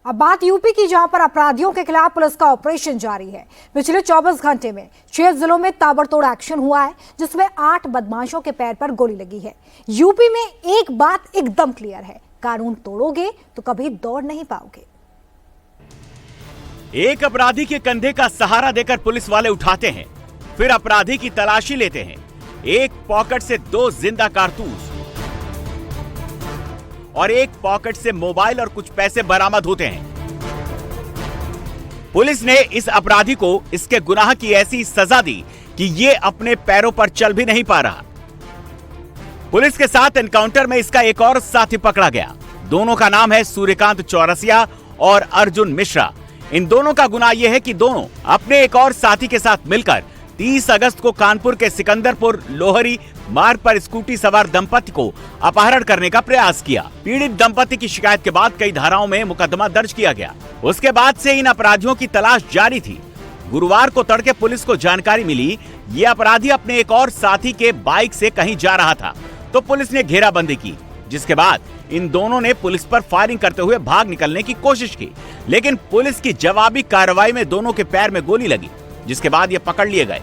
अब बात यूपी की, जहां पर अपराधियों के खिलाफ पुलिस का ऑपरेशन जारी है। पिछले 24 घंटे में 6 जिलों में ताबड़तोड़ एक्शन हुआ है, जिसमें 8 बदमाशों के पैर पर गोली लगी है। यूपी में एक बात एकदम क्लियर है, कानून तोड़ोगे तो कभी दौड़ नहीं पाओगे। एक अपराधी के कंधे का सहारा देकर पुलिस वाले उठाते हैं, फिर अपराधी की तलाशी लेते हैं। एक पॉकेट से 2 जिंदा कारतूस और एक पॉकेट से मोबाइल और कुछ पैसे बरामद होते हैं। पुलिस ने इस अपराधी को इसके गुनाह की ऐसी सजा दी कि ये अपने पैरों पर चल भी नहीं पा रहा। पुलिस के साथ एनकाउंटर में इसका एक और साथी पकड़ा गया। दोनों का नाम है सूर्यकांत चौरसिया और अर्जुन मिश्रा। इन दोनों का गुनाह यह है कि दोनों अपने एक और साथी के साथ मिलकर 30 अगस्त को कानपुर के सिकंदरपुर लोहरी मार्ग पर स्कूटी सवार दंपति को अपहरण करने का प्रयास किया। पीड़ित दंपति की शिकायत के बाद कई धाराओं में मुकदमा दर्ज किया गया। उसके बाद से इन अपराधियों की तलाश जारी थी। गुरुवार को तड़के पुलिस को जानकारी मिली ये अपराधी अपने एक और साथी के बाइक से कहीं जा रहा था, तो पुलिस ने घेराबंदी की, जिसके बाद इन दोनों ने पुलिस पर फायरिंग करते हुए भाग निकलने की कोशिश की, लेकिन पुलिस की जवाबी कार्रवाई में दोनों के पैर में गोली लगी, जिसके बाद ये पकड़ लिए गए।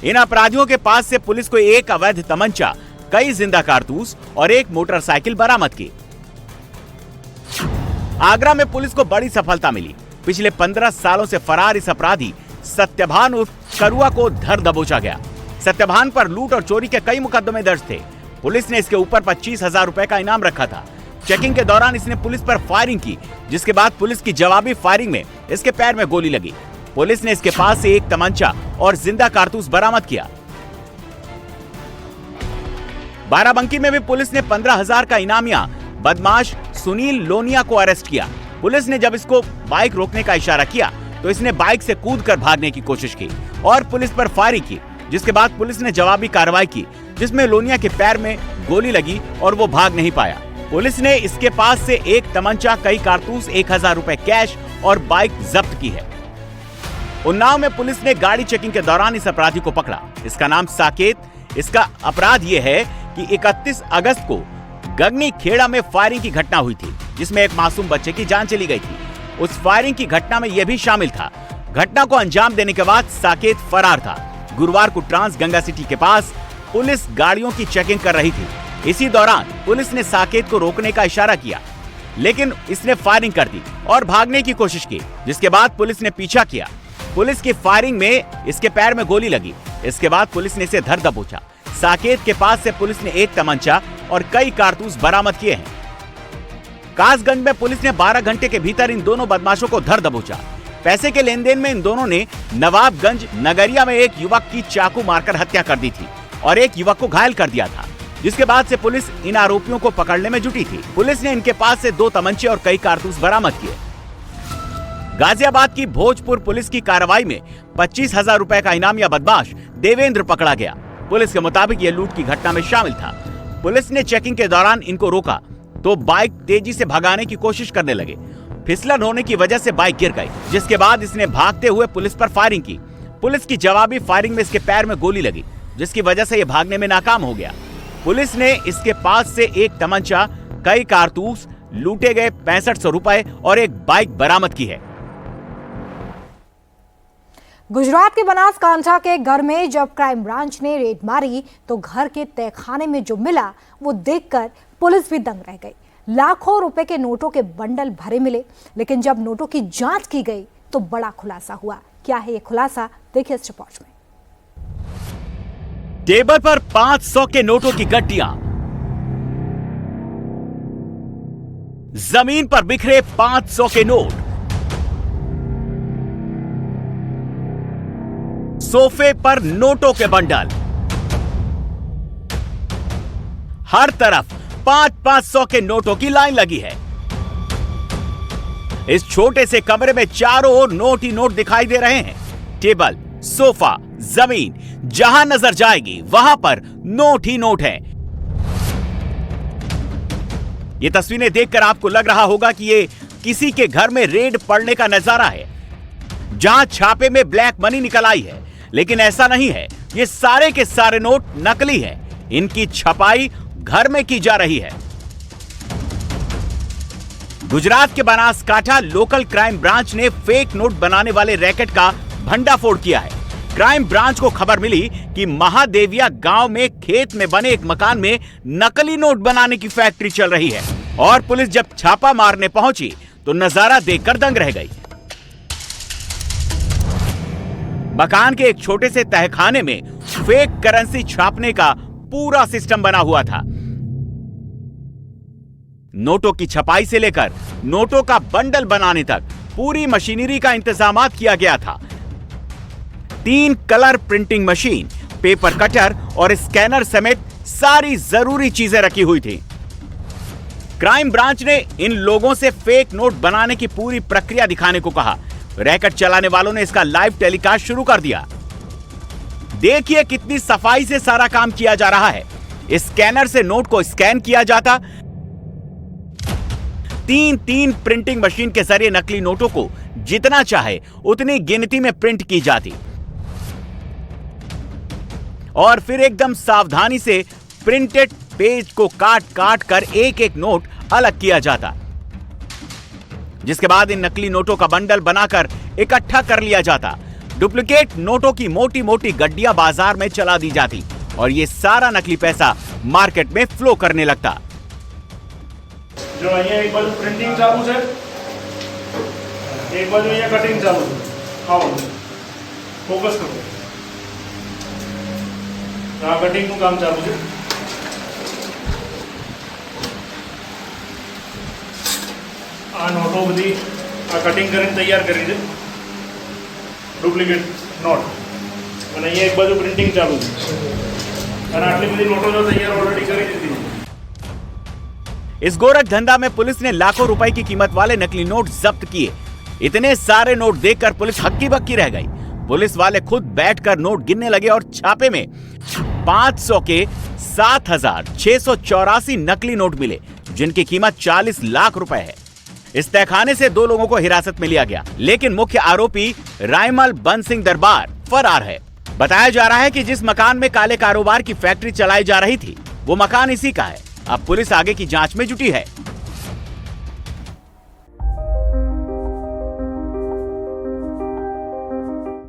इन अपराधियों के पास से पुलिस को एक अवैध तमंचा, कई जिंदा कारतूस और एक मोटरसाइकिल बरामद की। आगरा में पुलिस को बड़ी सफलता मिली। पिछले 15 सालों से फरार इस अपराधी सत्यभान उर्फ करुआ को धर दबोचा गया। सत्यभान पर लूट और चोरी के कई मुकदमे दर्ज थे। पुलिस ने इसके ऊपर 25,000 रुपए का इनाम रखा था। चेकिंग के दौरान इसने पुलिस पर फायरिंग की, जिसके बाद पुलिस की जवाबी फायरिंग में इसके पैर में गोली लगी। पुलिस ने इसके पास से एक तमंचा और जिंदा कारतूस बरामद किया। बाराबंकी में भी पुलिस ने 15,000 का इनामिया बदमाश सुनील लोनिया को अरेस्ट किया। पुलिस ने जब इसको बाइक रोकने का इशारा किया तो इसने बाइक से कूदकर भागने की कोशिश की और पुलिस पर फायरिंग की, जिसके बाद पुलिस ने जवाबी कार्रवाई की, जिसमें लोनिया के पैर में गोली लगी और वो भाग नहीं पाया। पुलिस ने इसके पास से एक तमंचा, कई कारतूस, 1,000 रुपए कैश और बाइक जब्त की है। उन्नाव में पुलिस ने गाड़ी चेकिंग के दौरान इस अपराधी को पकड़ा। इसका नाम साकेत। इसका अपराध यह है कि 31 अगस्त को गगनी खेड़ा में फायरिंग की घटना हुई थी, जिसमें एक मासूम बच्चे की जान चली गई थी। उस फायरिंग की घटना में यह भी शामिल था। घटना को अंजाम देने के बाद साकेत फरार था। गुरुवार को ट्रांस गंगा सिटी के पास पुलिस गाड़ियों की चेकिंग कर रही थी। इसी दौरान पुलिस ने साकेत को रोकने का इशारा किया, लेकिन इसने फायरिंग कर दी और भागने की कोशिश की, जिसके बाद पुलिस ने पीछा किया। पुलिस की फायरिंग में इसके पैर में गोली लगी। इसके बाद पुलिस ने इसे धर दबोचा। साकेत के पास से पुलिस ने एक तमंचा और कई कारतूस बरामद किए हैं। कासगंज में पुलिस ने 12 घंटे के भीतर इन दोनों बदमाशों को धर दबोचा। पैसे के लेन देन में इन दोनों ने नवाबगंज नगरिया में एक युवक की चाकू मारकर हत्या कर दी थी और एक युवक को घायल कर दिया था, जिसके बाद से पुलिस इन आरोपियों को पकड़ने में जुटी थी। पुलिस ने इनके पास से 2 तमंचे और कई कारतूस बरामद किए। गाजियाबाद की भोजपुर पुलिस की कार्रवाई में 25,000 रुपए का इनामिया बदमाश देवेंद्र पकड़ा गया। पुलिस के मुताबिक ये लूट की घटना में शामिल था। पुलिस ने चेकिंग के दौरान इनको रोका तो बाइक तेजी से भगाने की कोशिश करने लगे। फिसलन होने की वजह से बाइक गिर गई, जिसके बाद इसने भागते हुए पुलिस पर फायरिंग की। पुलिस की जवाबी फायरिंग में इसके पैर में गोली लगी, जिसकी वजह से ये भागने में नाकाम हो गया। पुलिस ने इसके पास से एक तमंचा, कई कारतूस, लूटे गए 6500 रुपए और एक बाइक बरामद की है। गुजरात के बनासकांठा के घर में जब क्राइम ब्रांच ने रेड मारी तो घर के तहखाने में जो मिला वो देखकर पुलिस भी दंग रह गई। लाखों रुपए के नोटों के बंडल भरे मिले, लेकिन जब नोटों की जांच की गई तो बड़ा खुलासा हुआ। क्या है ये खुलासा, देखिए इस रिपोर्ट में। टेबल पर 500 के नोटों की गड्डियां, जमीन पर बिखरे 500 के नोट, सोफे पर नोटों के बंडल, हर तरफ 500 के नोटों की लाइन लगी है। इस छोटे से कमरे में चारों ओर नोट ही नोट दिखाई दे रहे हैं। टेबल, सोफा, जमीन, जहां नजर जाएगी वहां पर नोट ही नोट है। ये तस्वीरें देखकर आपको लग रहा होगा कि ये किसी के घर में रेड पड़ने का नजारा है, जहां छापे में ब्लैक मनी निकल आई है, लेकिन ऐसा नहीं है। ये सारे के सारे नोट नकली हैं। इनकी छपाई घर में की जा रही है। गुजरात के बनासकांठा लोकल क्राइम ब्रांच ने फेक नोट बनाने वाले रैकेट का भंडाफोड़ किया है। क्राइम ब्रांच को खबर मिली कि महादेविया गांव में खेत में बने एक मकान में नकली नोट बनाने की फैक्ट्री चल रही है और पुलिस जब छापा मारने पहुंची तो नजारा देखकर दंग रह गई। मकान के एक छोटे से तहखाने में फेक करेंसी छापने का पूरा सिस्टम बना हुआ था। नोटों की छपाई से लेकर नोटों का बंडल बनाने तक पूरी मशीनरी का इंतजाम किया गया था। 3 colour printing machine, paper cutter और स्कैनर समेत सारी जरूरी चीजें रखी हुई थी। क्राइम ब्रांच ने इन लोगों से फेक नोट बनाने की पूरी प्रक्रिया दिखाने को कहा। रैकेट चलाने वालों ने इसका लाइव टेलीकास्ट शुरू कर दिया। देखिए कितनी सफाई से सारा काम किया जा रहा है। स्कैनर से नोट को स्कैन किया जाता, 3 प्रिंटिंग मशीन के जरिए नकली नोटों को जितना चाहे उतनी गिनती में प्रिंट की जाती और फिर एकदम सावधानी से प्रिंटेड पेज को काट काट कर एक एक नोट अलग किया जाता, जिसके बाद इन नकली नोटों का बंडल बनाकर इकट्ठा कर लिया जाता। डुप्लीकेट नोटों की मोटी मोटी गड्डियां बाजार में चला दी जाती और ये सारा नकली पैसा मार्केट में फ्लो करने लगता। जो અહીંયા એક બાજુ પ્રિન્ટિંગ ચાલુ છે, એક બાજુ અહીંયા કટિંગ ચાલુ છે. આવો ફોકસ કરો. આ કટિંગનું કામ ચાલુ છે. આ નોટો બધી આ કટિંગ કરીને તૈયાર કરી છે, ડુપ્લિકેટ નોટ. અને અહીંયા એક બાજુ પ્રિન્ટિંગ ચાલુ છે અને આટલી બધી નોટો જો તૈયાર ઓલરેડી કરી દીધી છે. इस गोरख धंधा में पुलिस ने लाखों रुपए की कीमत वाले नकली नोट जब्त किए। इतने सारे नोट देखकर पुलिस हक्की बक्की रह गई। पुलिस वाले खुद बैठकर नोट गिनने लगे और छापे में 500 के 7,684 नकली नोट मिले, जिनकी कीमत 40 लाख रुपए है। इस तहखाने से 2 लोगों को हिरासत में लिया गया, लेकिन मुख्य आरोपी रायमल बंसिंह दरबार फरार है। बताया जा रहा है कि जिस मकान में काले कारोबार की फैक्ट्री चलाई जा रही थी वो मकान इसी का है। अब पुलिस आगे की जांच में जुटी है।